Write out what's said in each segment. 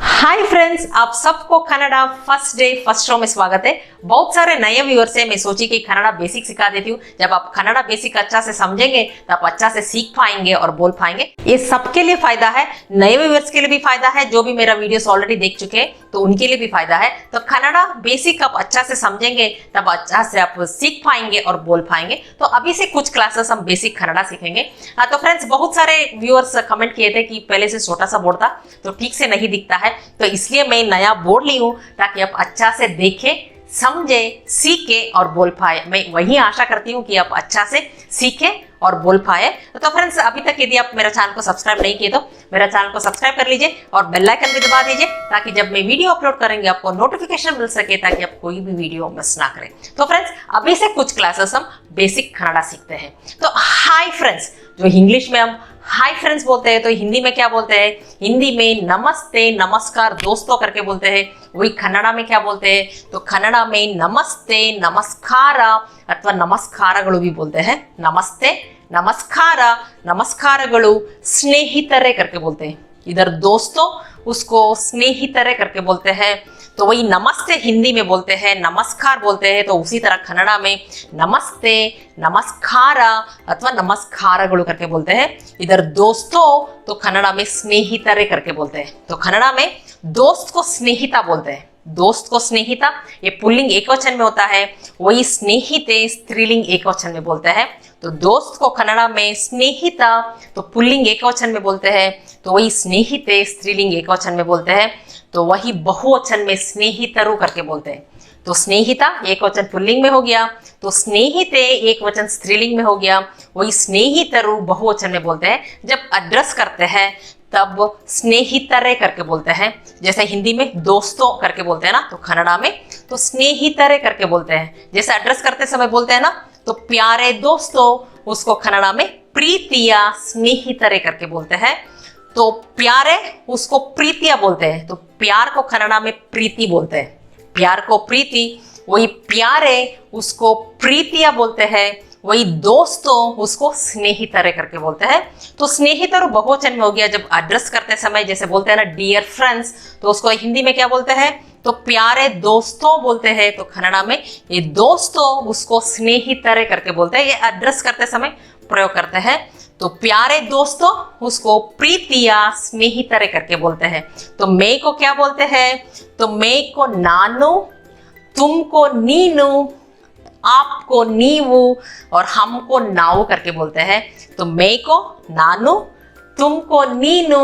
Hi friends, आप सबको Kannada first day first show में स्वागत है। बहुत सारे नए व्यूअर्स हैं। मैं सोची कि कन्नड़ा बेसिक सिखा देती हूँ। जब आप कन्नड़ा बेसिक अच्छा से समझेंगे तो आप अच्छा से सीख पाएंगे और बोल पाएंगे। ये सबके लिए फायदा है, नए व्यूअर्स के लिए भी फायदा है, जो भी मेरा वीडियोस ऑलरेडी देख चुके हैं तो उनके लिए भी फायदा है। तो कन्नड़ा बेसिक आप अच्छा से समझेंगे तब अच्छा से आप सीख पाएंगे और बोल पाएंगे। तो अभी से कुछ क्लासेस हम बेसिक कन्नड़ा सीखेंगे। तो फ्रेंड्स, बहुत सारे व्यूअर्स कमेंट किए थे कि पहले से छोटा सा बोर्ड था तो ठीक से नहीं दिखता है, तो इसलिए मैं नया बोर्ड ली हूं ताकि आप अच्छा से देखें, समझे, सीखे और बोल पाए। मैं वही आशा करती हूँ कि आप अच्छा से सीखें और बोल पाए। तो फ्रेंड्स, अभी तक यदि आप मेरा चैनल को सब्सक्राइब नहीं किए तो मेरा चैनल को सब्सक्राइब कर लीजिए और बेल आइकन भी दबा दीजिए ताकि जब मैं वीडियो अपलोड करेंगे आपको नोटिफिकेशन मिल सके, ताकि आप कोई भी वीडियो मिस ना करें। तो फ्रेंड्स, अभी से कुछ क्लासेस हम बेसिक कन्नड़ा सीखते हैं। तो हाय फ्रेंड्स, जो इंग्लिश में हम हाय फ्रेंड्स बोलते हैं तो हिंदी में क्या बोलते हैं? हिंदी में नमस्ते, नमस्कार दोस्तों करके बोलते हैं। वही कन्नड़ा में क्या बोलते हैं? तो कन्नड़ा में नमस्ते, नमस्कार अथवा नमस्कारಗಳು भी बोलते हैं। नमस्ते, नमस्कार, नमस्कारಗಳು, स्नेहितरे करके बोलते हैं। इधर दोस्तों, उसको स्नेहितरे करके बोलते हैं। तो वही नमस्ते हिंदी में बोलते हैं, नमस्कार बोलते हैं, तो उसी तरह कन्नड़ा में नमस्ते, नमस्कार अथवा नमस्कारಗಳು करके बोलते हैं। इधर दोस्तों तो कन्नड़ा में स्नेहितरे करके बोलते हैं। तो कन्नड़ा में दोस्त को स्नेहिता बोलते हैं। दोस्त को स्नेहिता, ये पुल्लिंग एकवचन में होता है। वही स्नेहिते स्त्रीलिंग एकवचन में बोलते हैं। तो दोस्त को कन्नड़ा में स्नेहिता तो पुल्लिंग एकवचन में बोलते हैं। तो वही स्नेहिते स्त्रीलिंग एकवचन में बोलते हैं। तो वही बहुवचन में स्नेहितरु करके बोलते हैं। तो स्नेहिता एक वचन पुल्लिंग में हो गया, तो स्नेहिते एक वचन स्त्रीलिंग में हो गया। वही स्नेहितरु बहुवचन में बोलते हैं। जब एड्रेस करते हैं तब स्नेहितरे करके बोलते हैं। जैसे हिंदी में दोस्तों करके बोलते हैं ना, तो कन्नड़ा में तो स्नेहितरे करके बोलते हैं। जैसे एड्रेस करते समय बोलते हैं ना, तो प्यारे दोस्तों, उसको कन्नड़ा में प्रीतिया स्नेहितरे करके बोलते हैं। तो प्यारे उसको प्रीतिया बोलते हैं। तो प्यार को कन्नड़ा में प्रीति बोलते हैं। प्यार को प्रीति, वही प्यारे उसको प्रीतिया बोलते हैं। वही दोस्तों उसको स्नेहितरे करके बोलते हैं। तो स्नेहितर बहुवचन में हो गया। जब एड्रेस करते समय जैसे बोलते हैं ना डियर फ्रेंड्स, तो उसको हिंदी में क्या बोलते हैं? तो प्यारे दोस्तों बोलते हैं। तो कन्नड़ा में ये दोस्तों उसको स्नेहितरे करके बोलते हैं। ये एड्रेस करते समय प्रयोग करते हैं। तो प्यारे दोस्तों उसको प्रीतिया स्नेहितरे करके बोलते हैं। तो मैं को क्या बोलते हैं? तो मैं को नानु, तुमको नीनू, आपको नीवू और हमको नाऊ करके बोलते हैं। तो मैं को नानु, तुमको नीनू,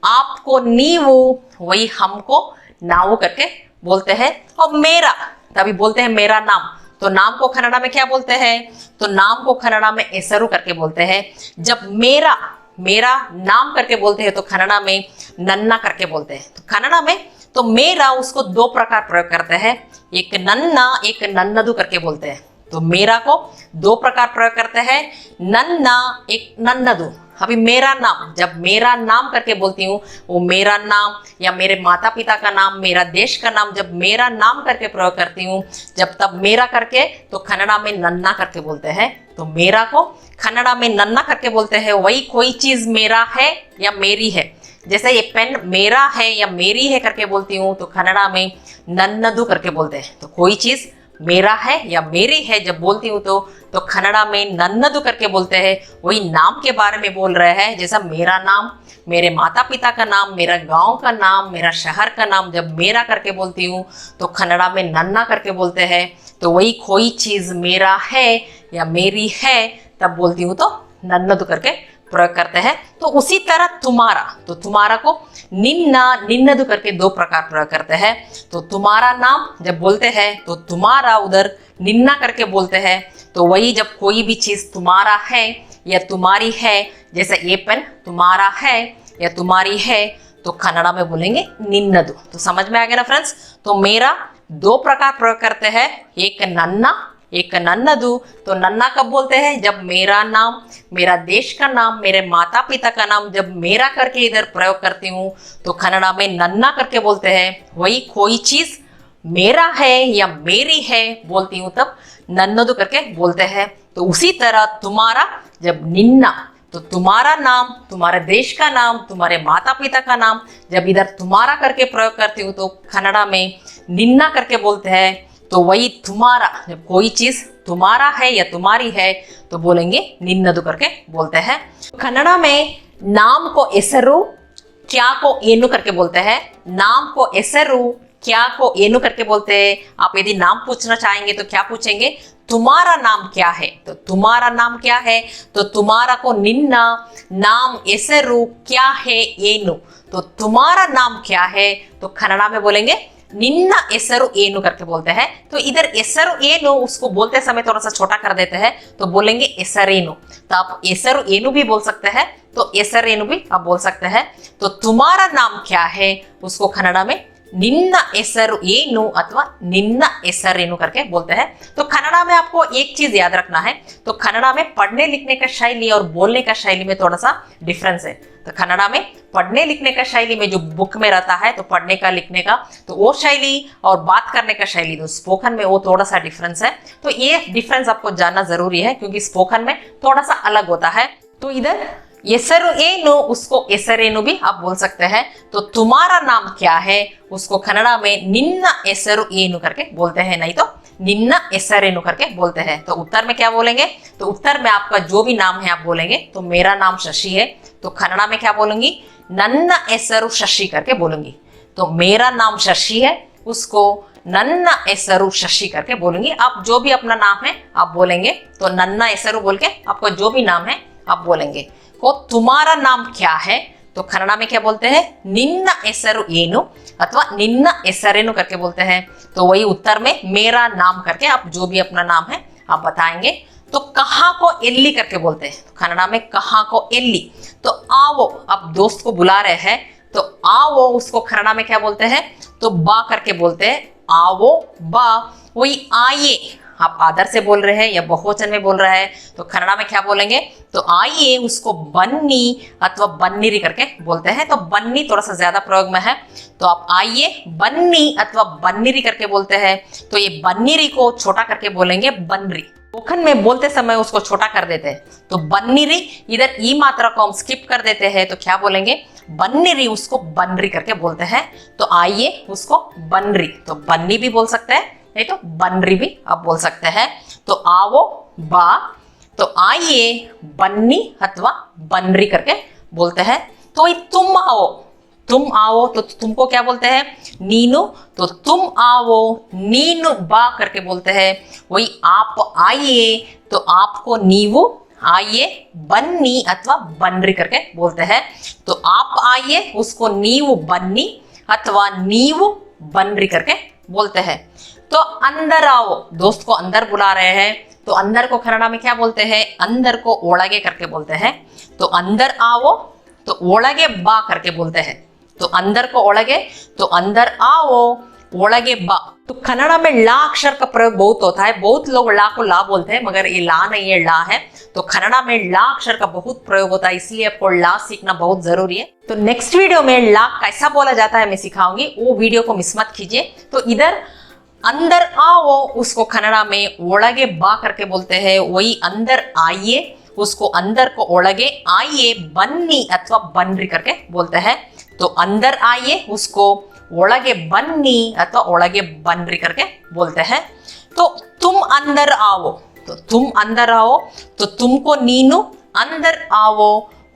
आपको नीवू, वही हमको नाऊ करके बोलते हैं। और मेरा, तभी बोलते हैं मेरा नाम। तो नाम को कन्नड़ा में क्या बोलते हैं? तो नाम को कन्नड़ा में एसरु करके बोलते हैं। जब मेरा मेरा नाम करके बोलते हैं तो कन्नड़ा में नन्ना करके बोलते हैं। तो कन्नड़ा में तो मेरा उसको दो प्रकार प्रयोग करते हैं, एक नन्ना एक नन्नदु करके बोलते हैं। तो मेरा को दो प्रकार प्रयोग करते हैं, नन्ना एक नन्नदु। अभी मेरा नाम, जब मेरा नाम करके बोलती हूँ, वो मेरा नाम या मेरे माता पिता का नाम, मेरा देश का नाम, जब मेरा नाम करके प्रयोग करती हूँ, जब तब मेरा करके तो कन्नड़ा में नन्ना करके बोलते हैं। तो मेरा को कन्नड़ा में नन्ना करके बोलते हैं। वही कोई चीज मेरा है या मेरी है। जैसे ये पेन मेरा है या मेरी है करके बोलती हूँ तो कन्नड़ा में नन्नदु करके बोलते हैं। तो कोई चीज मेरा है या मेरी है जब बोलती हूँ तो कन्नड़ा में नन्नदु करके बोलते हैं। वही नाम के बारे में बोल रहे हैं, जैसा मेरा नाम, मेरे माता पिता का नाम, मेरा गांव का नाम, मेरा शहर का नाम, जब मेरा करके बोलती हूँ तो कन्नड़ा में नन्ना करके बोलते हैं। तो वही कोई चीज मेरा है या मेरी है तब बोलती हूँ तो नन्नदु करके प्रयोग करते हैं। तो उसी तरह तुम्हारा, तो तुम्हारा को निन्ना निन्नदु करके दो प्रकार प्रयोग करते हैं। तो तुम्हारा नाम जब बोलते हैं तो तुम्हारा उधर निन्ना करके बोलते हैं। तो वही जब कोई भी चीज तुम्हारा है या तुम्हारी है, जैसे ये पेन तुम्हारा है या तुम्हारी है, तो कन्नड़ा में बोलेंगे निन्नदु। तो समझ में आ गया ना फ्रेंड्स? तो मेरा दो प्रकार प्रयोग करते हैं, एक नन्ना एक नन्नदु। तो नन्ना कब बोलते हैं? जब मेरा नाम, मेरा देश का नाम, मेरे माता पिता का नाम जब मेरा करके इधर प्रयोग करती हूँ तो कन्नड़ा में नन्ना करके बोलते हैं। वही कोई चीज मेरा है या मेरी है बोलती हूँ तब नन्नदु करके बोलते हैं। तो उसी तरह तुम्हारा जब निन्ना तो तुम्हारा नाम, तुम्हारे देश का नाम, तुम्हारे माता पिता का नाम, जब इधर तुम्हारा करके प्रयोग करती हूँ तो कन्नड़ा में निन्ना करके बोलते हैं। तो वही तुम्हारा, जब कोई चीज तुम्हारा है या तुम्हारी है तो बोलेंगे निन्नदु करके बोलते हैं। कन्नड़ा में नाम को एसरु, क्या को एनु करके बोलते हैं। नाम को एसरु, क्या को एनु करके बोलते हैं। आप यदि नाम पूछना चाहेंगे तो क्या पूछेंगे, तुम्हारा नाम क्या है। तो तुम्हारा नाम क्या है, तो तुम्हारा को निन्ना, नाम एसरु, क्या है एनु। तो तुम्हारा नाम क्या है तो कन्नड़ा में बोलेंगे निन्ना एसरु एनु करके बोलते हैं। तो इधर एसरु एनु उसको बोलते समय थोड़ा सा छोटा कर देते हैं तो बोलेंगे एसरेनु। तो आप एसरु एनु भी बोल सकते हैं, तो एसरेनु भी आप बोल सकते हैं। तो तुम्हारा नाम क्या है उसको कन्नड़ा में निन्ना एसरु एनु अथवा निन्ना एसरेनु करके बोलते हैं। तो कन्नड़ा में आपको एक चीज याद रखना है, तो कन्नड़ा में पढ़ने लिखने का शैली और बोलने का शैली में थोड़ा सा डिफरेंस है। तो कन्नड़ा में पढ़ने लिखने का शैली में जो बुक में रहता है तो पढ़ने का लिखने का तो वो शैली, और बात करने का शैली तो स्पोकन में वो थोड़ा सा डिफरेंस है। तो ये डिफरेंस आपको जानना जरूरी है क्योंकि स्पोकन में थोड़ा सा अलग होता है। तो इधर एसरु एनु उसको एसरेनु भी आप बोल सकते हैं। तो तुम्हारा नाम क्या है उसको कन्नड़ा में निन्ना एसरु एनु करके बोलते हैं, नहीं तो निन्ना एसरेनु करके बोलते हैं। तो उत्तर में क्या बोलेंगे, तो उत्तर में आपका जो भी नाम है आप बोलेंगे। तो मेरा नाम शशि है तो कन्नड़ा में क्या बोलूंगी, नन्ना एसरु शशि करके बोलूंगी। तो मेरा नाम शशि है उसको नन्ना एसरु शशि करके बोलूंगी। आप जो भी अपना नाम है आप बोलेंगे। तो नन्ना एसरु बोल के आपका जो भी नाम है आप बोलेंगे। तो तुम्हारा नाम क्या है तो कन्नड़ा में क्या बोलते हैं, निन्ना एसरु एनु अथवा निन्ना एसरेनु करके बोलते हैं। तो वही उत्तर में मेरा नाम करके आप जो भी अपना नाम है आप बताएंगे। तो कहाँ को एल्ली करके बोलते हैं, तो कन्नड़ा में कहाँ को एल्ली। तो आओ, आप दोस्त को बुला रहे हैं तो आओ उसको कन्नड़ा में क्या बोलते हैं, तो बा करके बोलते हैं। आओ बा, वही आइए आप आदर से बोल रहे हैं या बहुवचन में बोल रहे हैं तो कन्नड़ा में क्या बोलेंगे, तो आइए उसको बन्नी अथवा बन्नीरी करके बोलते हैं। तो बन्नी थोड़ा सा ज्यादा प्रयोग में है तो आप आइए बन्नी अथवा बन्नीरी करके बोलते हैं। तो ये बन्नीरी को छोटा करके बोलेंगे बन्नरी। स्पोकन में बोलते समय उसको छोटा कर देते हैं तो बन्नीरी, इधर ई मात्रा को हम स्किप कर देते हैं तो क्या बोलेंगे, बन्नीरी उसको बन्नरी करके बोलते हैं। तो आइए उसको बन्नरी, तो बन्नी भी बोल सकते हैं नहीं तो बन्नरी भी आप बोल सकते हैं। तो आओ बा, तो आइए बन्नी अथवा बन्नरी करके बोलते हैं। तो ये तुम आओ तो तुमको क्या बोलते हैं, नीनू। तो तुम आओ नीनू बा करके बोलते हैं। वही आप आइए तो आपको नीवू, आइए बन्नी अथवा बन्नरी करके बोलते हैं। तो आप आइए उसको नीवू बन्नी अथवा नीवू बन्नरी करके बोलते हैं। तो अंदर आओ, दोस्त को अंदर बुला रहे हैं तो अंदर को कन्नड़ा में क्या बोलते हैं, अंदर को ओळगे करके बोलते हैं। तो अंदर आओ तो ओळगे बा करके बोलते हैं। तो अंदर को ओळगे तो अंदर आओ ओळगे बा। तो कन्नड़ा में ला अक्षर का प्रयोग बहुत होता है। बहुत लोग ला को ला बोलते हैं मगर ये ला नहीं है, ला है। तो कन्नड़ा में ला अक्षर का बहुत प्रयोग होता है, इसलिए आपको ला सीखना बहुत जरूरी है। तो नेक्स्ट वीडियो में ला कैसा बोला जाता है मैं सिखाऊंगी, वो वीडियो को मिस मत कीजिए। तो इधर अंदर आओ उसको कन्नड़ा में ओळगे बा करके बोलते हैं। वही अंदर आइए उसको अंदर को ओळगे आइए बन्नी अथवा बन्नरी करके बोलते हैं। तो अंदर आइए उसको ओळगे बन्नी अथवा ओळगे बन्नरी करके बोलते हैं। तो तुम अंदर आओ, तो तुम अंदर आओ तो तुमको नीनू अंदर आओ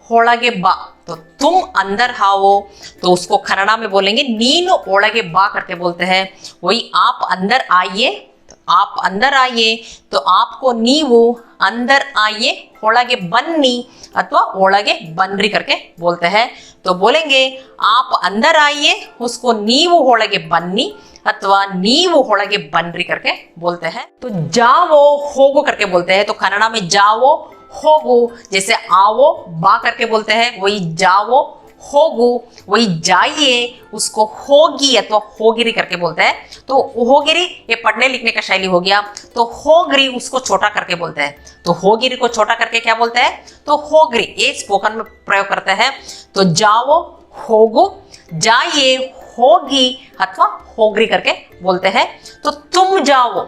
ओळगे बा। तो तुम अंदर आओ तो उसको कन्नड़ा में बोलेंगे नीनू ओळगे बा करके बोलते हैं। वही आप अंदर आइए, तो आप अंदर आइए तो आपको नीवू अंदर आइए ओळगे बन्नी अथवा ओळगे बन्नरी करके बोलते हैं। तो बोलेंगे आप अंदर आइए उसको नीवू ओळगे बन्नी अथवा नीवू ओळगे बन्नरी करके बोलते हैं। तो जाओ होगो करके बोलते हैं। तो कन्नड़ा में जाओ होगो, जैसे आओ बा करके बोलते हैं वही जाओ होगो, वही जाइए उसको होगी अथवा होगिरी करके बोलते हैं। तो होगिरी ये पढ़ने लिखने का शैली हो गया। तो होगिरी उसको छोटा करके बोलते हैं। तो होगिरी को छोटा करके क्या बोलते हैं, तो होगिरी, ये स्पोकन में प्रयोग करते हैं। तो जाओ होगो, जाइए होगी अथवा होगिरी करके बोलते हैं। तो तुम जाओ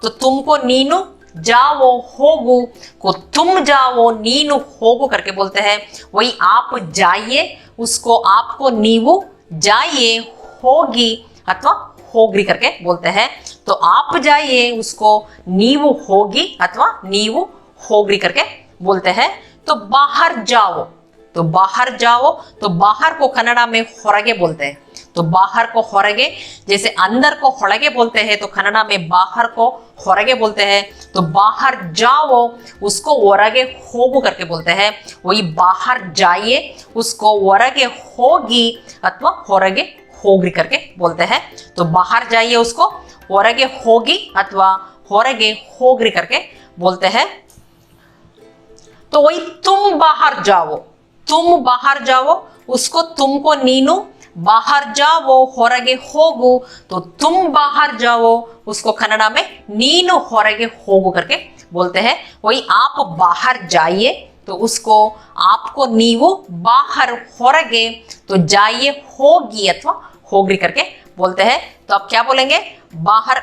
तो तुमको नीनू जाओ होगु को तुम जाओ नीनु होगु करके बोलते हैं। वही आप जाइए उसको आपको नीवु जाइए होगी अथवा होगी करके बोलते हैं। तो आप जाइए उसको नीवु होगी अथवा नीवु होगी करके बोलते हैं। तो बाहर जाओ, तो बाहर जाओ, तो बाहर को कन्नड़ा में ಹೊರಗೆ बोलते हैं। तो बाहर को ಹೊರಗೆ, जैसे अंदर को ಹೊರಗೆ बोलते हैं तो कन्नड़ा में बाहर को ಹೊರಗೆ बोलते हैं। तो बाहर जाओ उसको ಹೊರಗೆ ಹೋಗು करके बोलते हैं। वही बाहर जाइए उसको ಹೊರಗೆ ಹೋಗಿ अथवा ಹೊರಗೆ ಹೋಗ್ರಿ करके बोलते हैं। तो बाहर जाइए उसको ಹೊರಗೆ ಹೋಗಿ अथवा ಹೊರಗೆ ಹೋಗ್ರಿ करके बोलते हैं। तो वही तुम बाहर जाओ, तुम बाहर जाओ उसको तुमको नीनु बाहर जाओ ಹೊರಗೆ ಹೋಗು। तो तुम बाहर जाओ उसको कन्नड़ा में नीनु ಹೊರಗೆ ಹೋಗು करके बोलते हैं। वही आप बाहर जाइए तो उसको आपको नीवु बाहर ಹೊರಗೆ तो जाइए होगी अथवा होगी करके बोलते हैं। तो आप क्या बोलेंगे, बाहर,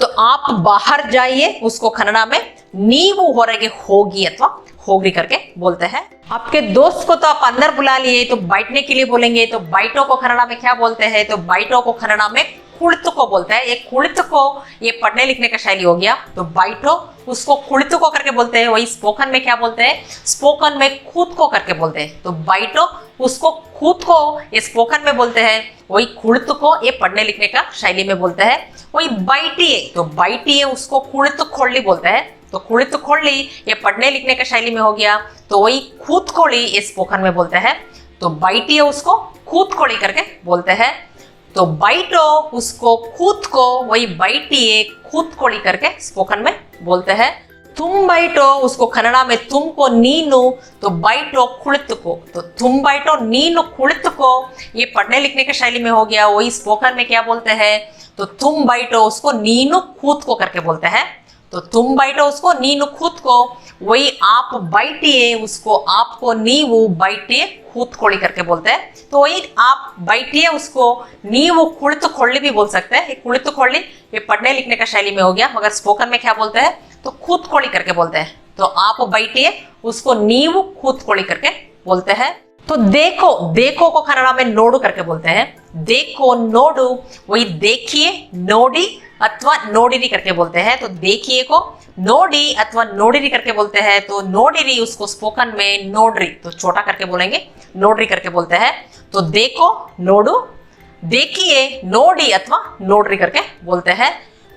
तो आप बाहर जाइए उसको कन्नड़ा में नीवु ಹೊರಗೆ होगी अथवा होगी करके बोलते हैं। आपके दोस्त को तो आप अंदर बुला लिए तो बैठने के लिए बोलेंगे, तो बैठो को कन्नड़ा में क्या बोलते हैं, तो बैठो को कन्नड़ा में कुಳಿತುಕೋ बोलते हैं। ये कुಳಿತುಕೋ ये पढ़ने लिखने का शैली हो गया। तो बैठो उसको कुಳಿತುಕೋ करके बोलते हैं। वही स्पोकन में क्या बोलते हैं, स्पोकन में ಕೂತ್ಕೋ करके बोलते हैं। तो बैठो उसको ಕೂತ್ಕೋ ये स्पोकन में बोलते हैं। वही ಕುಳಿತುಕೋ ये पढ़ने लिखने का शैली में बोलते हैं। वही बैठिए, तो बैठिए उसको ಕುಳಿತುಕೊಳ್ಳಿ बोलते हैं। तो ಕುಳಿತುಕೊಳ್ಳಿ ये पढ़ने लिखने का शैली में हो गया। तो वही ಕೂತ್ಕೊಳ್ಳಿ ये स्पोकन में बोलते हैं। तो बैठिए उसको ಕೂತ್ಕೊಳ್ಳಿ करके बोलते हैं। तो बैठो उसको ಕೂತ್ಕೋ वही बैठिए ಕೂತ್ಕೊಳ್ಳಿ करके स्पोकन में बोलते हैं। तुम बैठो उसको कन्नड़ा में तुमको नीनु, तो बैठो ಕುಳಿತುಕೋ। तो तुम बैठो नीनु ಕುಳಿತುಕೋ ये पढ़ने लिखने के शैली में हो गया। वही स्पोकन में क्या बोलते हैं, तो तुम बैठो उसको नीनु ಕೂತ್ಕೋ करके बोलते हैं। तो तुम बैठो उसको नीनु ಕೂತ್ಕೋ, वही आप बैठिए उसको आपको नीवु बैठिए ಕೂತ್ಕೊಳ್ಳಿ करके बोलते हैं। तो वही आप बैठिए उसको नीवु ಕುಳಿತುಕೊಳ್ಳಿ भी बोल सकते हैं। ಕುಳಿತುಕೊಳ್ಳಿ ये पढ़ने लिखने का शैली में हो गया, मगर स्पोकन में क्या बोलते हैं, तो ಕೂತ್ಕೊಳ್ಳಿ करके बोलते हैं। तो आप बैठिए उसको नीवु ಕೂತ್ಕೊಳ್ಳಿ करके बोलते हैं। तो देखो, देखो को कन्नड़ा में नोडु करके बोलते हैं। देखो नोडु वही देखिए नोडी अथवा नोडिरी करके बोलते हैं। तो देखिए को नोडी अथवा नोडिरी करके बोलते हैं। तो नोडिरी उसको स्पोकन में नोड्री, तो छोटा करके बोलेंगे नोड्री करके बोलते हैं। तो देखो नोडु, देखिए नोडी अथवा नोड्री करके बोलते हैं।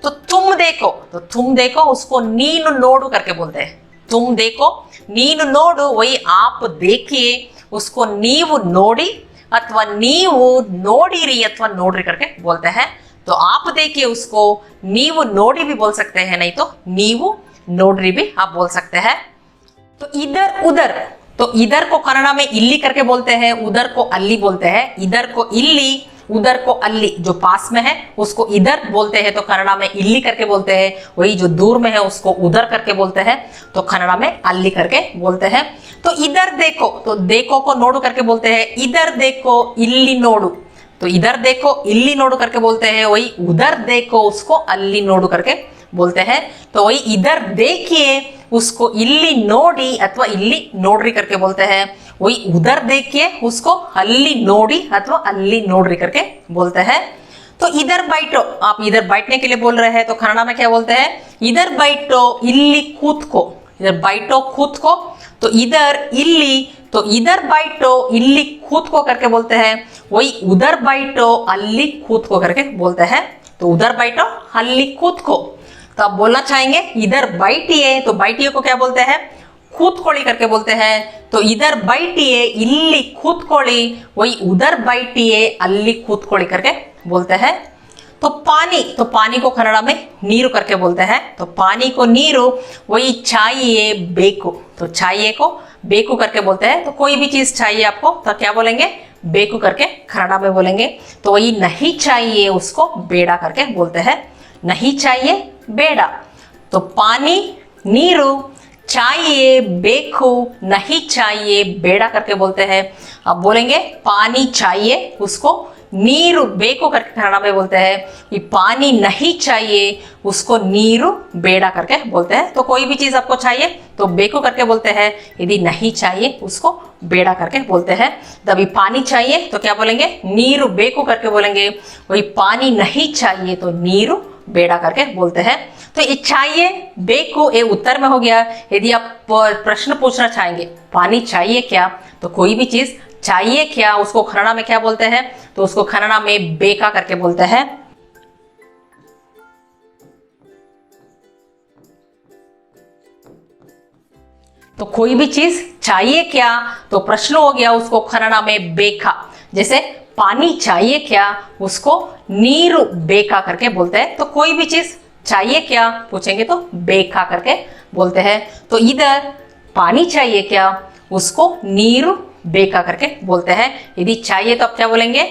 तो तुम देखो, तो तुम देखो उसको नीनु नोडु करके बोलते हैं। तुम देखो नीनु नोडु वही आप देखिए उसको नीवु नोडी अथवा नीवु नोडिरी अथवा नोड्री करके बोलते हैं। तो आप देखिए उसको नीवु नोडी भी बोल सकते हैं, नहीं तो नीवु नोड्री भी आप बोल सकते हैं। तो इधर उधर, तो इधर को कन्नड़ा में इल्ली करके बोलते हैं, उधर को अल्ली बोलते हैं। इधर को इल्ली उधर को अल्ली, जो पास में है उसको इधर बोलते हैं तो कन्नड़ा में इल्ली करके बोलते हैं। वही जो दूर में है उसको उधर करके बोलते हैं तो कन्नड़ा में अल्ली करके बोलते हैं। तो इधर देखो, तो देखो को नोडु करके बोलते हैं। इधर देखो इल्ली नोडु, तो इधर देखो इल्ली नोडु करके बोलते हैं। वही उधर देखो उसको अल्ली नोडु करके बोलते हैं। तो वही इधर देखिए उसको इल्ली नोडी अथवा इल्ली नोड्री करके बोलते हैं। वही उधर देखिए उसको अल्ली नोडी अथवा अल्ली नोड्री करके बोलते हैं। तो इधर बैठो, आप इधर बैठने के लिए बोल रहे हैं तो कन्नड़ा में क्या बोलते हैं, इधर बैठो इल्ली ಕೂತ್ಕೋ। इधर बैठो ಕೂತ್ಕೋ, तो इधर इल्ली, तो इधर बैठो इल्ली ಕೂತ್ಕೋ करके बोलते हैं। वही उधर बैठो अल्ली ಕೂತ್ಕೋ करके बोलते हैं। तो उधर बैठो अल्ली ಕೂತ್ಕೋ। तो आप बोलना चाहेंगे इधर बैठिए, तो बैठिए को क्या बोलते हैं, ಕೂತ್ಕೊಳ್ಳಿ करके बोलते हैं। तो इधर बैठिए इल्ली ಕೂತ್ಕೊಳ್ಳಿ, वही उधर बैठिए अल्ली ಕೂತ್ಕೊಳ್ಳಿ करके बोलते हैं। तो पानी, तो पानी को कन्नड़ा में नीरू करके बोलते हैं। तो पानी को नीरू वही चाहिए बेकु, तो चाहिए को बेकु करके बोलते हैं। तो कोई भी चीज चाहिए आपको तो क्या बोलेंगे, बेकु करके कन्नड़ा में बोलेंगे। तो वही नहीं चाहिए उसको बेड़ा करके बोलते हैं। नहीं चाहिए बेड़ा, तो पानी नीरू चाहिए बेकु नहीं चाहिए बेड़ा करके बोलते हैं। अब बोलेंगे पानी चाहिए उसको नीरु बेको करके कन्नड़ा में बोलते हैं। ये पानी नहीं चाहिए उसको नीरु बेड़ा करके बोलते हैं। तो कोई भी चीज आपको चाहिए तो बेको करके बोलते हैं, यदि नहीं चाहिए उसको बेड़ा करके बोलते हैं। तभी पानी चाहिए तो क्या बोलेंगे, नीरु बेको करके बोलेंगे। वही पानी नहीं चाहिए तो नीरु बेड़ा करके बोलते हैं। तो ये चाहिए बेको ये उत्तर में हो गया। यदि आप प्रश्न पूछना चाहेंगे पानी चाहिए क्या, तो कोई भी चीज चाहिए क्या उसको कन्नड़ा में क्या बोलते हैं, तो उसको कन्नड़ा में बेका करके बोलते हैं। तो कोई भी चीज चाहिए क्या तो प्रश्न हो गया, उसको कन्नड़ा में बेका। जैसे पानी चाहिए क्या उसको नीरु बेका करके बोलते हैं। तो कोई भी चीज चाहिए क्या पूछेंगे तो बेका करके बोलते हैं। तो इधर पानी चाहिए क्या उसको नीरु बेका करके बोलते हैं। यदि चाहिए तो आप क्या बोलेंगे,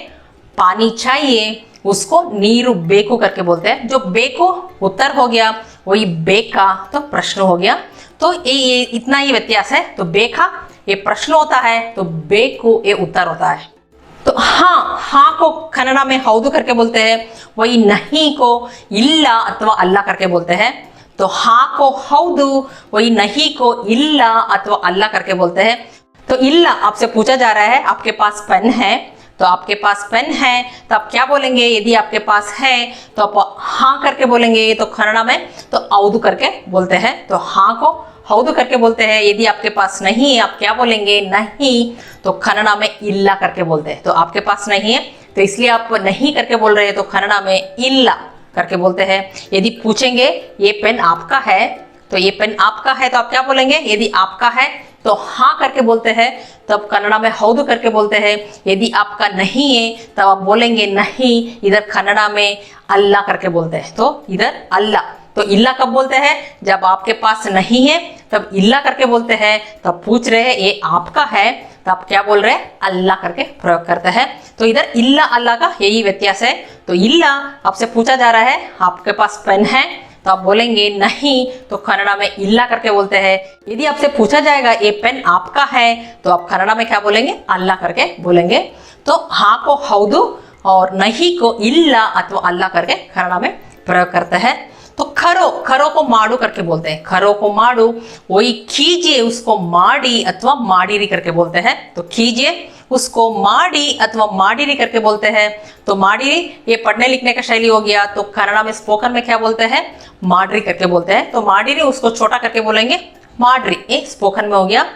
पानी चाहिए उसको नीरु बेको करके बोलते हैं। जो बेको उत्तर हो गया, वही बेका तो प्रश्न हो गया। तो ये इतना ही व्यत्यास है। तो बेका ये प्रश्न होता है, तो बेको ये उत्तर होता है। तो हाँ, हाँ को कन्नड़ा में हौदु करके बोलते हैं। वही नहीं को इल्ला अथवा अल्ला करके बोलते हैं। तो हाँ को हौदु, वही नहीं को इल्ला अथवा अल्ला करके बोलते हैं। तो इल्ला आपसे पूछा जा रहा है, आपके पास पेन है, तो आपके पास पेन है तो आप क्या बोलेंगे, यदि आपके पास है तो आप हाँ करके बोलेंगे। तो कन्नड़ा में तो औदु करके बोलते हैं। तो हाँ को हौदु करके बोलते हैं। यदि आपके पास नहीं है आप क्या बोलेंगे, नहीं, तो कन्नड़ा में इल्ला करके बोलते हैं। तो आपके पास नहीं है तो इसलिए आप नहीं करके बोल रहे हैं, तो कन्नड़ा में इल्ला करके बोलते हैं। यदि पूछेंगे ये पेन आपका है, तो ये पेन आपका है तो आप क्या बोलेंगे, यदि आपका है तो हाँ करके बोलते हैं, तब कन्नड़ा में हौदु करके बोलते हैं। यदि आपका नहीं है तब आप बोलेंगे नहीं, इधर कन्नड़ा में अल्ला करके बोलते हैं। तो इधर अल्ला, तो इल्ला कब बोलते हैं, जब आपके पास नहीं है तब इल्ला करके बोलते हैं। तब पूछ रहे हैं ये आपका है तो आप क्या बोल रहे हैं, अल्लाह करके प्रयोग करते हैं। तो इधर इल्ला अल्लाह का यही व्यत्यास है। तो इल्ला आपसे पूछा जा रहा है आपके पास पेन है तो आप बोलेंगे नहीं, तो कन्नड़ा में इल्ला करके बोलते हैं। यदि आपसे पूछा जाएगा ये पेन आपका है तो आप कन्नड़ा में क्या बोलेंगे, अल्लाह करके बोलेंगे। तो हाँ को हौदु और नहीं को इल्ला अथवा अल्लाह करके कन्नड़ा में प्रयोग करते हैं। तो खरो, खरो को माडू करके बोलते हैं। खरो को माडू, वही कीजिए उसको माडी अथवा माडीरी करके बोलते हैं। तो कीजिए उसको माडी अथवा माडीरी करके बोलते हैं। तो माडीरी ये पढ़ने लिखने का शैली हो गया। तो कन्नड़ा में स्पोकन में क्या बोलते हैं, माडरी करके बोलते हैं। तो माडीरी उसको छोटा करके बोलेंगे माडरी, ये स्पोकन में हो गया।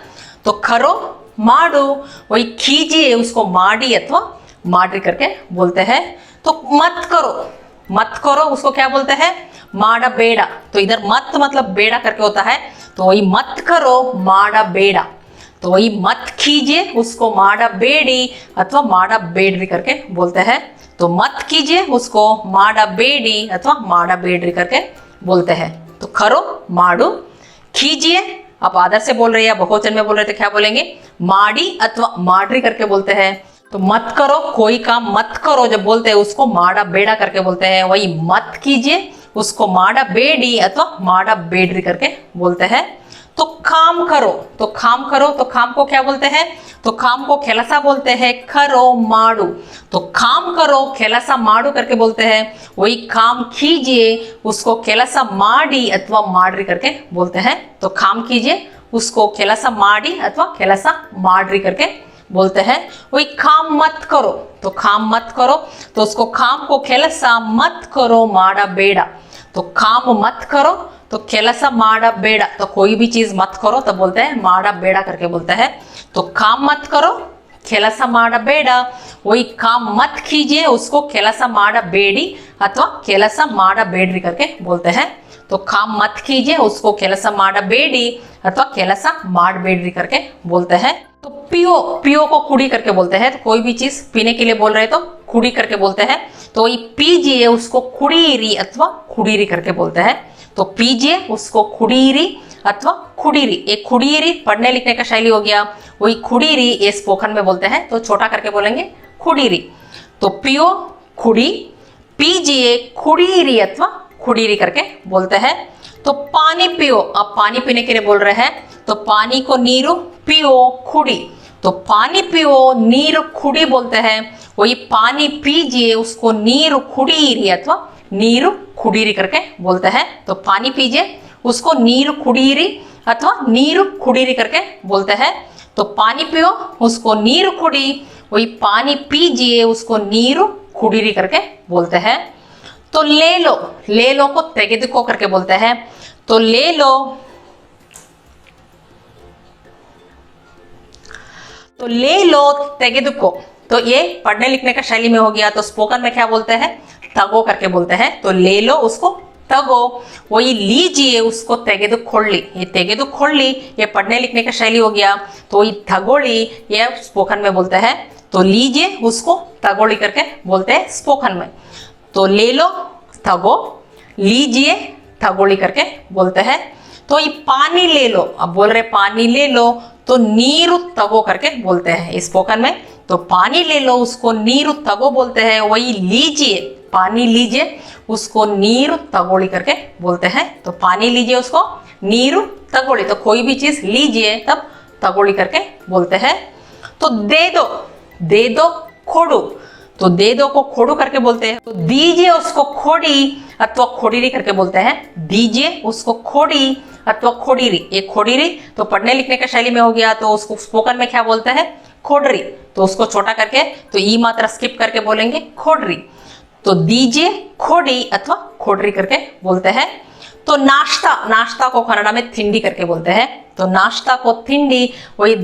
तो खरो माडू, वही कीजिए उसको माडी अथवा माडरी करके बोलते हैं। तो मत करो, मत करो उसको क्या बोलते हैं, माड़ा बेड़ा। तो इधर मत मतलब बेड़ा करके होता है। तो वही मत करो माड़ा बेड़ा, तो वही मत कीजिए उसको माड़ा बेड़ी अथवा माड़ा बेडरी करके बोलते हैं। तो मत कीजिए उसको माड़ा बेड़ी अथवा माड़ा बेडरी करके बोलते हैं। तो खरो माडू, कीजिए आप आदर से बोल रहे हैं या बहुवचन में बोल रहे थे क्या बोलेंगे, माड़ी अथवा माडरी करके बोलते हैं। तो मत करो, कोई काम मत करो जब बोलते हैं उसको माड़ा बेड़ा करके बोलते हैं। वही मत कीजिए उसको माड़ा बेड़ी अथवा माड़ा बेडरी करके बोलते हैं। तो काम करो, तो काम करो, तो काम को क्या बोलते हैं, तो काम को खेलसा बोलते हैं, खरो माडू। तो काम करो खेलसा माडू करके बोलते हैं। वही काम कीजिए उसको खेलसा माडी अथवा माडरी करके बोलते हैं। तो काम कीजिए उसको खेलसा माडी अथवा खेलसा माडरी करके बोलते हैं। वही काम मत करो, तो काम मत करो, तो उसको काम को खेलसा मत करो माड़ा बेड़ा। तो काम मत करो तो खेलसा माड़ा बेड़ा, तो कोई भी चीज मत करो तो बोलते हैं माड़ा बेड़ा करके बोलते हैं। तो काम मत करो खेलसा माड़ा बेड़ा, वही काम मत कीजिए उसको खेलसा माड़ा बेड़ी अथवा खेलसा माड़ा बेडरी करके बोलते हैं। तो काम मत कीजिए उसको खेलसा माड़ा बेड़ी अथवा खेलसा माड़ बेडरी करके बोलते हैं। तो पियो, पियो को कुड़ी करके बोलते हैं। तो कोई भी चीज पीने के लिए बोल रहे हैं तो कुड़ी करके बोलते हैं। तो ये पीजिए उसको कुड़ीरी अथवा खुड़ीरी करके बोलते हैं। तो पीजिए उसको खुड़ीरी अथवा खुड़ीरी। एक खुड़ीरी पढ़ने लिखने का शैली हो गया, वही खुड़ीरी ये स्पोकन में बोलते हैं। तो छोटा करके बोलेंगे खुड़ीरी। तो पियो खुड़ी, पीजिए खुड़ीरी अथवा खुड़ीरी करके बोलते हैं। तो पानी पियो, आप पानी पीने के लिए बोल रहे हैं तो पानी को नीरू पियो खुड़ी, तो पानी पियो नीर कुड़ी बोलते हैं, वही पानी पीजिए उसको नीर कुड़ीरी अथवा नीर कुड़ीरी करके बोलते हैं। तो पानी पीजिए उसको नीर कुड़ीरी अथवा नीर कुड़ीरी करके बोलते हैं। तो पानी पियो उसको नीर कुड़ी, वही पानी पीजिए उसको नीर कुड़ीरी करके बोलते हैं। तो ले लो को तेगेदुको करके बोलते हैं। तो ले लो, तो ले लो तेगेदुको, तो ये पढ़ने लिखने का शैली में हो गया। तो स्पोकन में क्या बोलते हैं, तगो करके बोलते हैं। तो ले लो उसको तगो, वही लीजिए उसको तेगेदुकोಳ್ಳಿ, ये तेगेदुकोಳ್ಳಿ ये पढ़ने लिखने का शैली हो गया। तो ये तगोಳಿ ये स्पोकन में बोलते हैं। तो लीजिए उसको तगोಳಿ करके बोलते हैं स्पोकन में। तो ले लो तगो, लीजिए तगोಳಿ करके बोलते हैं। तो ये पानी ले लो, अब बोल रहे पानी ले लो, तो नीरु तगो करके बोलते हैं इस स्पोकन में। तो पानी ले लो उसको नीरु तगो बोलते हैं, वही लीजिए पानी लीजिए उसको नीरु तगोಳಿ करके बोलते हैं। तो पानी लीजिए उसको नीरु तगोಳಿ, तो कोई भी चीज लीजिए तब तगोಳಿ करके बोलते हैं। तो दे दो खोडू, तो दे दो को खोडू करके बोलते हैं। तो दीजिए उसको खोड़ी अथवा खोडीरी करके बोलते हैं। दीजिए उसको खोड़ी अथवा खोडीरी, ये खोडीरी तो पढ़ने लिखने का शैली में हो गया। तो उसको स्पोकन में क्या बोलते हैं, खोडरी। तो उसको छोटा करके तो ई मात्रा स्किप करके बोलेंगे खोडरी। तो दीजिए खोड़ी अथवा खोडरी करके बोलते हैं। तो नाश्ता को कन्नड़ा में थिंडी करके बोलते हैं। तो नाश्ता को थिंडी, वही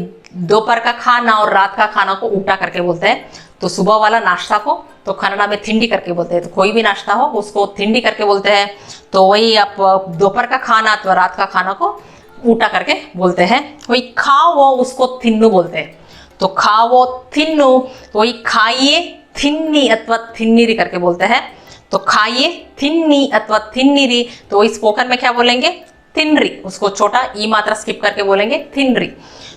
दोपहर का खाना और रात का खाना को ऊटा करके बोलते हैं। तो सुबह वाला नाश्ता को तो कन्नड़ा में थिंडी करके बोलते हैं। तो कोई भी नाश्ता हो उसको थिंडी करके बोलते हैं। तो वही आप दोपहर का खाना अथवा रात का खाना को ऊटा करके बोलते हैं। वही खाओ उसको थिन्नु बोलते हैं। तो खाओ थिन्नु, तो वही खाइए थिन्नी अथवा थिन्नीरी करके बोलते हैं। तो खाइए थिन्नी अथवा थिन्नीरी, तो वही स्पोकन में क्या बोलेंगे, थिन्री, उसको छोटा ई मात्रा स्किप करके बोलेंगे थिन्री।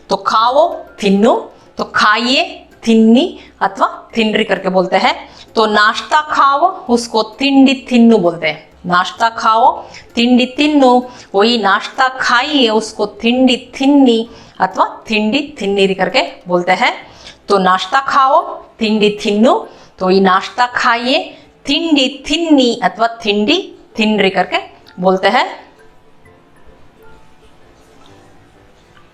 तो खाओ थिन्नु, तो खाइए थिन्नी अथवा थिन्री करके बोलते हैं। तो नाश्ता खाओ उसको तिंडी थिन्नु बोलते हैं। नाश्ता खाओ तिंडी थिन्नु, वही नाश्ता खाइए उसको तिंडी थिन्नी अथवा थिंडी थिन्नीरी करके बोलते हैं। तो नाश्ता खाओ तिंडी थिन्नु, तो ये नाश्ता खाइए थिंडी थिन्नी अथवा थिंडी थिन्री करके बोलते हैं।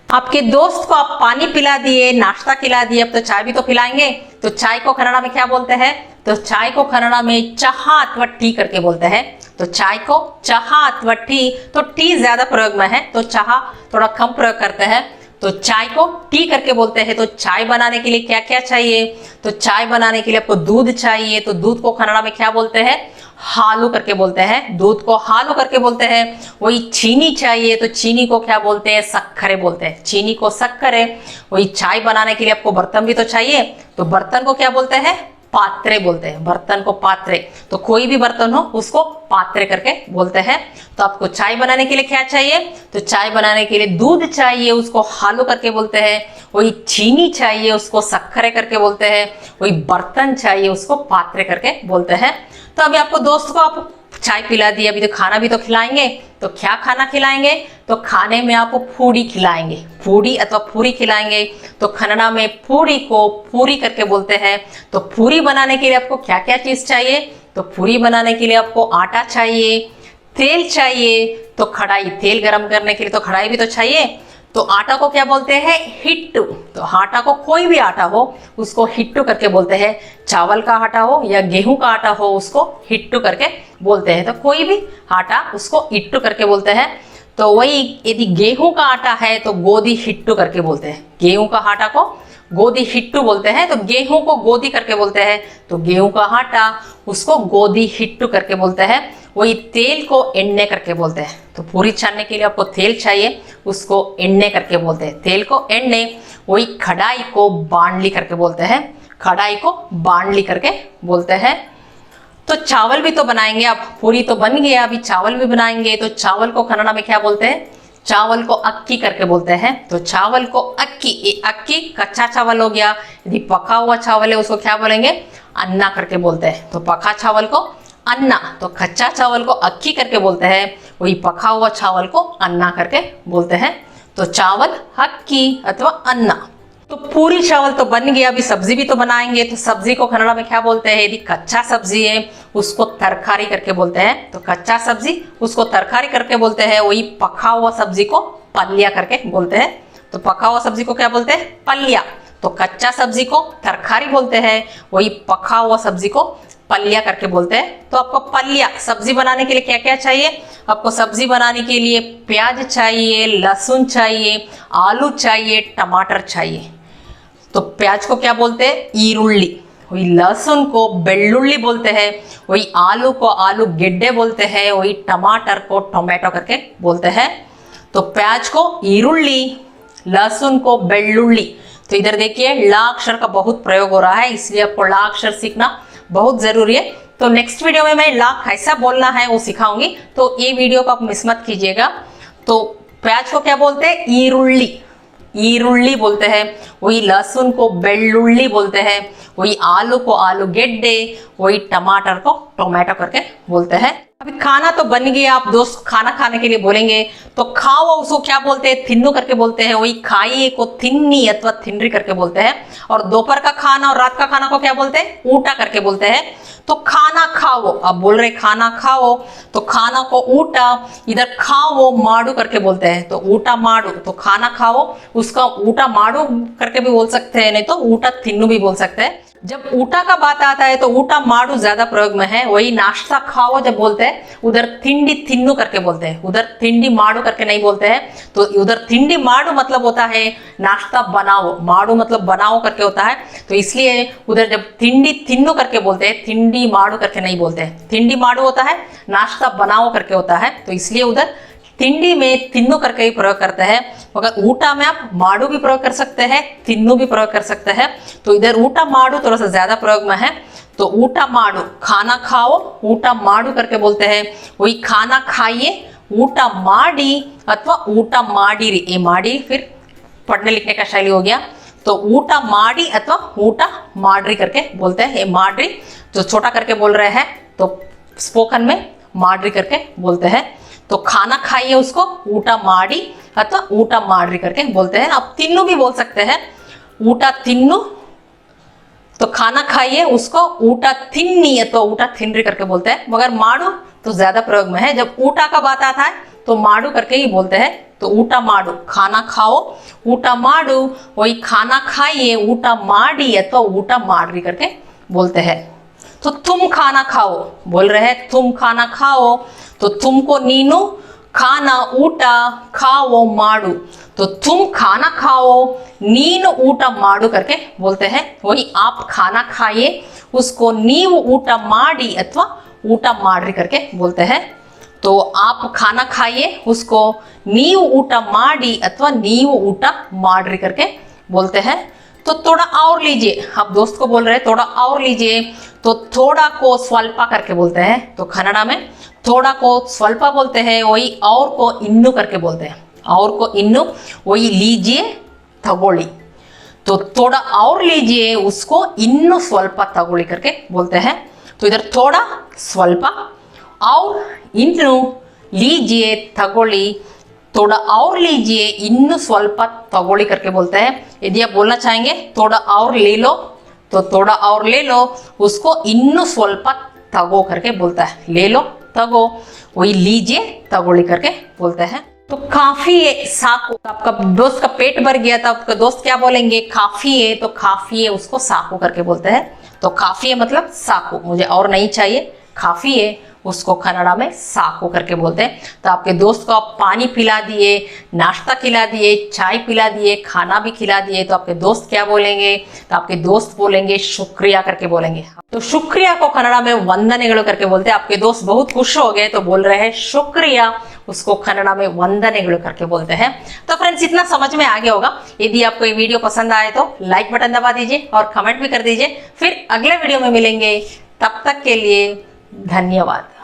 आपके दोस्त को आप पानी पिला दिए, नाश्ता खिला दिए, अब तो चाय भी तो पिलाएंगे। तो चाय को कन्नड़ा में क्या बोलते हैं, तो चाय को कन्नड़ा में चहा अथवा टी करके बोलते हैं। तो चाय को चहा अथवा टी, तो टी ज्यादा प्रयोग में है तो चहा थोड़ा कम प्रयोग करते हैं। तो चाय को टी करके बोलते हैं। तो चाय बनाने के लिए क्या क्या चाहिए, तो चाय बनाने के लिए आपको दूध चाहिए। तो दूध को कन्नड़ा में क्या बोलते हैं, हालू करके बोलते हैं। दूध को हालू करके बोलते हैं। वही चीनी चाहिए, तो चीनी को क्या बोलते हैं, सक्करे बोलते हैं। चीनी को सक्करे। वही चाय बनाने के लिए आपको बर्तन भी तो चाहिए, तो बर्तन को क्या बोलते हैं, पात्रे बोलते हैं। बर्तन को पात्रे, तो कोई भी बर्तन हो उसको पात्रे करके बोलते हैं। तो आपको चाय बनाने के लिए क्या चाहिए, तो चाय बनाने के लिए दूध चाहिए, उसको हालू करके बोलते हैं। वही चीनी चाहिए, उसको सक्करे करके बोलते हैं। वही बर्तन चाहिए, उसको पात्रे करके बोलते हैं। तो अभी आपको दोस्त को आप चाय पिला दी, अभी तो खाना भी तो खिलाएंगे। तो क्या खाना खिलाएंगे, तो खाने में आपको पूड़ी खिलाएंगे, पूड़ी अथवा पूरी खिलाएंगे। तो कन्नड़ा में पूड़ी को पूरी करके बोलते हैं। तो पूरी बनाने के लिए आपको क्या क्या चीज चाहिए, तो पूरी बनाने के लिए आपको आटा चाहिए, तेल चाहिए। तो कढ़ाई, तेल गरम करने के लिए तो कढ़ाई भी तो चाहिए। तो आटा को क्या बोलते हैं, हिट्टू। तो आटा को कोई भी आटा हो उसको हिट्टू करके बोलते हैं। चावल का आटा हो या गेहूं का आटा हो उसको हिट्टू करके बोलते हैं। तो कोई भी आटा उसको हिट्टू करके बोलते हैं। तो वही यदि गेहूं का आटा है तो गोदी हिट्टू करके बोलते हैं। गेहूं का आटा को गोदी हिट्टू बोलते हैं। तो गेहूं को गोदी करके बोलते हैं। तो गेहूं का आटा उसको गोदी हिट्टू करके बोलते हैं। वही तेल को एण्णे करके बोलते हैं। तो पूरी छानने के लिए आपको तेल चाहिए, उसको एण्णे करके बोलते हैं। तेल को एण्णे। वही कढ़ाई को बांडली करके बोलते हैं। कढ़ाई को बांडली करके बोलते हैं। तो चावल भी तो बनाएंगे आप, पूरी तो बन गया, अभी चावल भी बनाएंगे। तो चावल को कन्नड़ा में क्या बोलते हैं, चावल को अक्की करके बोलते हैं। तो चावल को अक्की, ये अक्की कच्चा चावल हो गया। यदि पका हुआ चावल है उसको क्या बोलेंगे, अन्ना करके बोलते हैं। तो पका चावल को अन्ना, तो कच्चा चावल को अक्की करके बोलते हैं। वही पका हुआ चावल को अन्ना करके बोलते हैं। तो चावल अक्की अथवा अन्ना। तो पूरी चावल तो बन गया, अभी सब्जी भी तो बनाएंगे। तो सब्जी को कन्नड़ा में क्या बोलते हैं? यदि कच्चा सब्जी है उसको तरकारी करके बोलते हैं। तो कच्चा सब्जी उसको तरकारी करके बोलते हैं। वही पका हुआ सब्जी को पल्या करके बोलते हैं। तो पका हुआ सब्जी को क्या बोलते हैं? पल्या। तो कच्चा सब्जी को तरकारी बोलते हैं, वही पका हुआ सब्जी को पल्या करके बोलते हैं। तो आपको पल्या सब्जी बनाने के लिए क्या क्या चाहिए? आपको सब्जी बनाने के लिए प्याज चाहिए, लहसुन चाहिए, आलू चाहिए, टमाटर चाहिए। तो प्याज को क्या बोलते हैं? ईरुल्ली। वही लहसुन को बेल्लुल्ली बोलते हैं, वही आलू को आलू गिड्डे बोलते हैं, वही टमाटर को टोमेटो करके बोलते हैं। तो प्याज को ईरुल्ली, लहसुन को बेल्लुल्ली। तो इधर देखिए ला अक्षर का बहुत प्रयोग हो रहा है, इसलिए आपको ला अक्षर सीखना बहुत जरूरी है। तो नेक्स्ट वीडियो में मैं ला कैसा बोलना है वो सिखाऊंगी, तो ये वीडियो को आप मिस मत कीजिएगा। तो प्याज को क्या बोलते हैं? ईरुल्ली, ईरुल्ली बोलते हैं। वही लहसुन को बेल्लुल्ली बोलते हैं, वही आलू को आलू गेड्डे, वही टमाटर को टोमेटो करके बोलते हैं। अभी खाना तो बन गया, आप दोस्त खाना खाने के लिए बोलेंगे तो खाओ उसको क्या बोलते हैं? थिन्नु करके बोलते हैं। वही खाइए को थिन्नी अथवा थिनरी करके बोलते हैं। और दोपहर का खाना और रात का खाना को क्या बोलते हैं? ऊटा करके बोलते हैं। तो खाना खाओ, अब बोल रहे खाना खाओ, तो खाना को ऊटा, इधर खाओ माडू करके बोलते हैं। तो ऊटा माडू, तो खाना खाओ उसका ऊटा माडू करके भी बोल सकते हैं, नहीं तो ऊटा थिन्नु भी बोल सकते हैं। जब ऊटा का बात आता है तो ऊटा माडू ज्यादा प्रयोग में है। वही नाश्ता खाओ जब बोलते हैं उधर थिंडी थिन्नु करके बोलते हैं, उधर थिंडी माडू करके नहीं बोलते हैं। तो उधर थिंडी माडू मतलब होता है नाश्ता बनाओ, माडू मतलब बनाओ करके होता है। तो इसलिए उधर जब थिंडी थिन्नु करके बोलते हैं, थिंडी माडू करके नहीं बोलते हैं। थिंडी माडू होता है नाश्ता बनाओ करके होता है, तो इसलिए उधर थिंडी में थिन्नु करके ही प्रयोग करते हैं। मगर ऊटा में आप माडू भी प्रयोग कर सकते हैं, थिन्नु भी प्रयोग कर सकते हैं। तो इधर ऊटा माडू थोड़ा सा ज्यादा प्रयोग में है। तो ऊटा माडू खाना खाओ, ऊटा माडू करके बोलते हैं। वही खाना खाइए, ऊटा माडी अथवा ऊटा माडीरी। ये माडी फिर पढ़ने लिखने का शैली हो गया। तो ऊटा माडी अथवा ऊटा माडरी करके बोलते हैं। ये माडरी जो छोटा करके बोल रहे हैं तो स्पोकन में माडरी करके बोलते हैं। तो खाना खाइए उसको ऊटा माडी अथवा ऊटा माडरी करके बोलते हैं। आप तिन्नु भी बोल सकते हैं, ऊटा तिन्नु। तो खाना खाइए उसको ऊटा थिन्नी अथवा ऊटा थिनरी करके बोलते हैं। मगर माडू तो ज्यादा प्रयोग में है। जब ऊटा का बात आता है तो माडू करके ही बोलते हैं। तो ऊटा माडू खाना खाओ, ऊटा माडू वही खाना खाइए, ऊटा माडी अथवा ऊटा माडरी करके बोलते हैं। तो तुम खाना खाओ बोल रहे हैं, तुम खाना खाओ। तो तुमको नीनु खाना ऊटा खाओ माडू। तो तुम खाना खाओ नीनु ऊटा माडू करके बोलते हैं। वही आप खाना खाइए उसको नीव ऊटा माडी अथवा ऊटा माडरी करके बोलते हैं। तो आप खाना खाइए उसको नीव ऊटा माडी अथवा नीव ऊटा माडरी करके बोलते हैं। तो थोड़ा और लीजिए, आप दोस्त को बोल रहे हैं थोड़ा और लीजिए। तो थोड़ा को स्वल्पा करके बोलते हैं। तो कन्नड़ा में थोड़ा को स्वल्पा बोलते हैं, वही और को इन्नु करके बोलते हैं। और को इन्नु वही लीजिए तगोली। तो थोड़ा और लीजिए उसको इन्नु स्वल्पा तगोली करके बोलते हैं। तो इधर थोड़ा स्वल्पा और इन्नु लीजिए तगोली, थोड़ा और लीजिए इन्नु स्वल्पा तगोली करके बोलते हैं। यदि आप बोलना चाहेंगे थोड़ा और ले लो, तो थोड़ा और ले लो उसको इन्नु स्वल्पा तगो करके बोलता है। ले लो तगो वही लीजिए तगोली करके बोलते हैं। तो काफी है साकू। तो आपका दोस्त का पेट भर गया था, आपका दोस्त क्या बोलेंगे? काफी है। तो काफी है उसको साकू करके बोलते हैं। तो काफी है मतलब साकू, मुझे और नहीं चाहिए, काफी है उसको कन्नड़ा में साकू करके बोलते हैं। तो आपके दोस्त को आप पानी पिला दिए, नाश्ता खिला दिए, चाय पिला दिए, खाना भी खिला दिए, तो आपके दोस्त क्या बोलेंगे? तो आपके दोस्त बोलेंगे शुक्रिया करके बोलेंगे। तो शुक्रिया को कन्नड़ा में वंदनेगळु करके बोलते हैं। आपके दोस्त बहुत खुश हो गए तो बोल रहे हैं शुक्रिया, उसको कन्नड़ा में वंदनेगळु करके बोलते हैं। तो फ्रेंड्स इतना समझ में आ गया होगा। यदि आपको ये वीडियो पसंद आए तो लाइक बटन दबा दीजिए और कमेंट भी कर दीजिए। फिर अगले वीडियो में मिलेंगे, तब तक के लिए धन्यवाद।